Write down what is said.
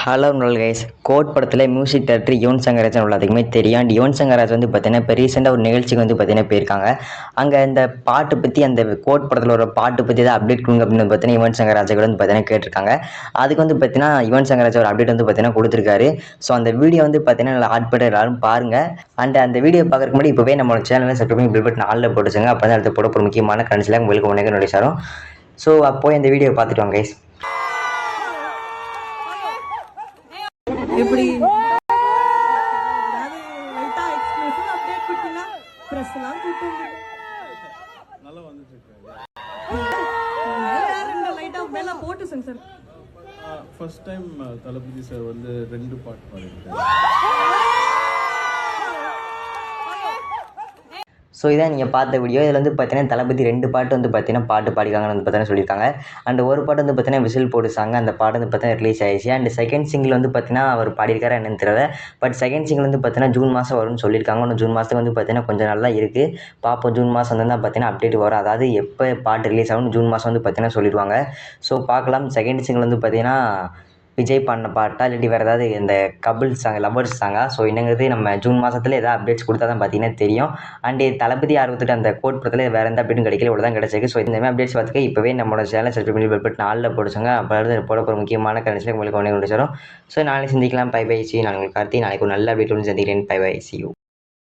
Hello guys. Code படத்தில் music director Yuvan Shankar Rajan உள்ளதுக்குமே தெரியும். And Yuvan Shankar Raj வந்து பார்த்தீங்கன்னா இப்போ ரீசெண்டாக ஒரு நிகழ்ச்சிக்கு வந்து பார்த்தீங்கன்னா போயிருக்காங்க. அங்கே இந்த பாட்டு பற்றி, அந்த கோட் படத்தில் ஒரு பாட்டு பற்றி தான் அப்டேட் கொடுங்க அப்படின்னு பார்த்தீங்கன்னா யுவன் சங்கர் ராஜா வந்து பார்த்தீங்கன்னா கேட்டிருக்காங்க. அதுக்கு வந்து பார்த்தீங்கன்னா யுவன் சங்கர் ராஜா ஒரு அப்டேட் வந்து பார்த்தீங்கன்னா கொடுத்துருக்காரு. ஸோ அந்த வீடியோ வந்து பார்த்தீங்கன்னா நல்லா ஆட் பண்ணி எல்லாரும் பாருங்கள். அண்ட் அந்த வீடியோ பார்க்குறதுக்கு முன்னாடி இப்போவே நம்மளோட சேனலில் சப்ஸ்கிரைப் பண்ணி பில் பட்டன் ஆளில் போட்டுச்சுங்க. அப்போ தான் அடுத்து போட ஒரு முக்கியமான கடைசியில் உங்களுக்கு உடனே நோட்டீஸ் வரும். ஸோ அப்போ இந்த வீடியோ பார்த்துட்டு வாங்க கைஸ். எப்படி ஃபர்ஸ்ட் டைம் தளபதி சார் வந்து 2 பாட்டு பாடியிருக்காரு. ஸோ இதான் நீங்கள் பார்த்த வீடியோ. இதில் வந்து பார்த்தீங்கன்னா தளபதி 2 பாட்டு வந்து பார்த்தீங்கன்னா பாட்டு பாடிக்காங்கன்னு வந்து பார்த்தீங்கன்னா சொல்லியிருக்காங்க. அண்ட் ஒரு பாட்டு வந்து பார்த்தீங்கன்னா விசில் போட்டுச்சாங்க. அந்த பாட்டு வந்து பார்த்தீங்கன்னா ரிலீஸ் ஆயிடுச்சு. அண்ட் செகண்ட் சிங்கிள் வந்து பார்த்தீங்கன்னா அவர் பாடியிருக்காரு என்னன்னு தெரியல. பட் செகண்ட் சிங்கிள் வந்து பார்த்தீங்கன்னா ஜூன் மாதம் வரும்னு சொல்லியிருக்காங்க. இன்னும் ஜூன் மாதத்துக்கு வந்து பார்த்தீங்கன்னா கொஞ்சம் நல்லா இருக்குது. பார்ப்போம், ஜூன் மாதம் வந்து பார்த்தீங்கன்னா அப்டேட் வரும். அதாவது எப்போ பாட்டு ரிலீஸ் ஆகும்னு ஜூன் மாதம் வந்து பார்த்தீங்கன்னா சொல்லிடுவாங்க. ஸோ பார்க்கலாம். செகண்ட் சிங்கிள் வந்து பார்த்தீங்கன்னா விஜய் பாடின பாட்டா, இல்லாட்டி வேறு ஏதாவது இந்த கபில் சாங், லவ்வர்ஸ் சாங்கா? ஸோ என்னங்கிறது நம்ம ஜூன் மாதத்தில் எதாவது அப்டேட்ஸ் கொடுத்தா தான் பார்த்தீங்கன்னா தெரியும். அண்ட் தளபதி 68 அந்த கோட் படத்தில் வேறு எந்த அப்டேட்டும் கிடைக்கல, இவ்வளோ தான் கிடச்சிருக்கு. ஸோ இந்த மாதிரி அப்டேட்ஸ் பார்த்துக்க இப்போவே நம்மளோட சேனல் சப்ஸ்கிரைப் பண்ணி பெல் பட்டன் ஆளில் போட்டுச்சுங்க. அப்போ போட ஒரு முக்கியமான கடைசியில் உங்களுக்கு உடனே கொண்டு வரும். ஸோ நாளைக்கு சந்திக்கலாம். By bye. சி நான் உங்களுக்கு கார்த்தி. நாளைக்கு ஒரு நல்ல அப்டேட் ஒன்று சந்திக்கிறேன். Bye bye. See you.